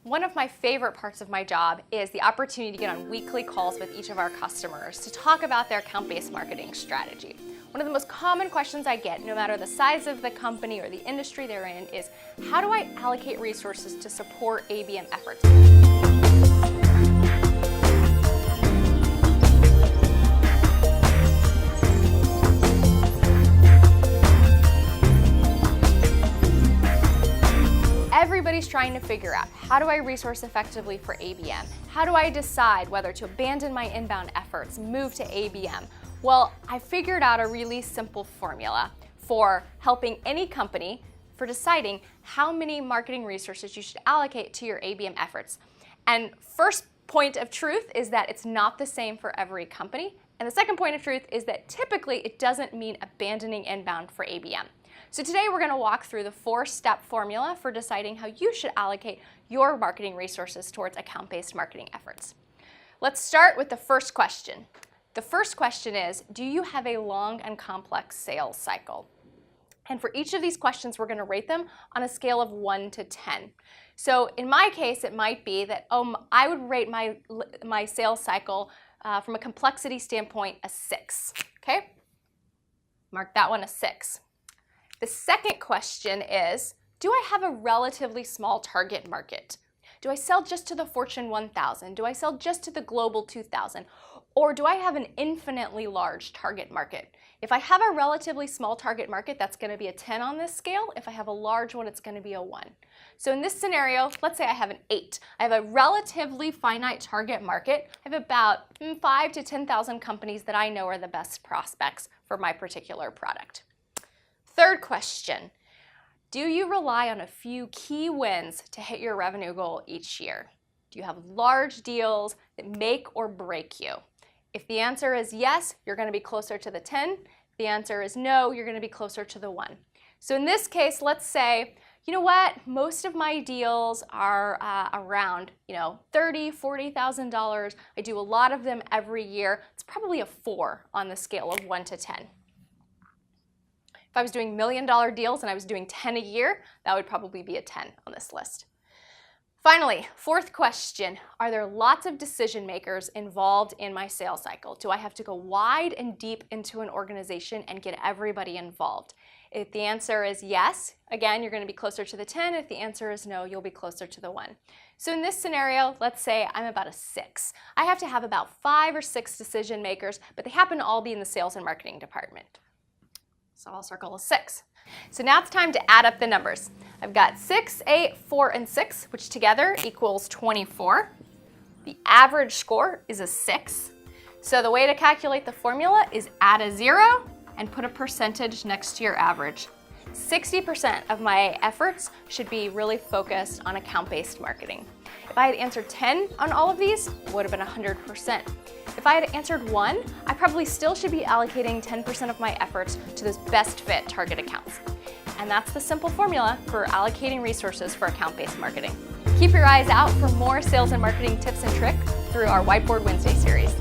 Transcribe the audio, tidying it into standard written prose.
One of my favorite parts of my job is the opportunity to get on weekly calls with each of our customers to talk about their account-based marketing strategy. One of the most common questions I get, no matter the size of the company or the industry they're in, is how do I allocate resources to support ABM efforts? Everybody's trying to figure out, how do I resource effectively for ABM? How do I decide whether to abandon my inbound efforts, move to ABM? Well, I figured out a really simple formula for helping any company for deciding how many marketing resources you should allocate to your ABM efforts. And first point of truth is that it's not the same for every company. And the second point of truth is that typically it doesn't mean abandoning inbound for ABM. So today we're going to walk through the 4-step formula for deciding how you should allocate your marketing resources towards account-based marketing efforts. Let's start with the first question. The first question is, do you have a long and complex sales cycle? And for each of these questions, we're going to rate them on a scale of 1 to 10. So in my case, it might be that I would rate my sales cycle from a complexity standpoint a 6. Okay? Mark that one a 6. The second question is, do I have a relatively small target market? Do I sell just to the Fortune 1000? Do I sell just to the Global 2000? Or do I have an infinitely large target market? If I have a relatively small target market, that's going to be a 10 on this scale. If I have a large one, it's going to be a 1. So in this scenario, let's say I have an 8. I have a relatively finite target market. I have about 5 to 10,000 companies that I know are the best prospects for my particular product. Third question, do you rely on a few key wins to hit your revenue goal each year? Do you have large deals that make or break you? If the answer is yes, you're going to be closer to the 10. If the answer is no, you're going to be closer to the 1. So in this case, let's say, you know what, most of my deals are around $30,000, $40,000. I do a lot of them every year. It's probably a 4 on the scale of 1 to 10. If I was doing $1 million deals and I was doing 10 a year, that would probably be a 10 on this list. Finally, fourth question, are there lots of decision makers involved in my sales cycle? Do I have to go wide and deep into an organization and get everybody involved? If the answer is yes, again, you're going to be closer to the 10. If the answer is no, you'll be closer to the 1. So in this scenario, let's say I'm about a 6. I have to have about 5 or 6 decision makers, but they happen to all be in the sales and marketing department. So I'll circle a 6. So now it's time to add up the numbers. I've got 6, 8, 4, and 6, which together equals 24. The average score is a 6. So the way to calculate the formula is add a 0 and put a percentage next to your average. 60% of my efforts should be really focused on account-based marketing. If I had answered 10 on all of these, it would have been 100%. If I had answered 1, I probably still should be allocating 10% of my efforts to those best fit target accounts. And that's the simple formula for allocating resources for account-based marketing. Keep your eyes out for more sales and marketing tips and tricks through our Whiteboard Wednesday series.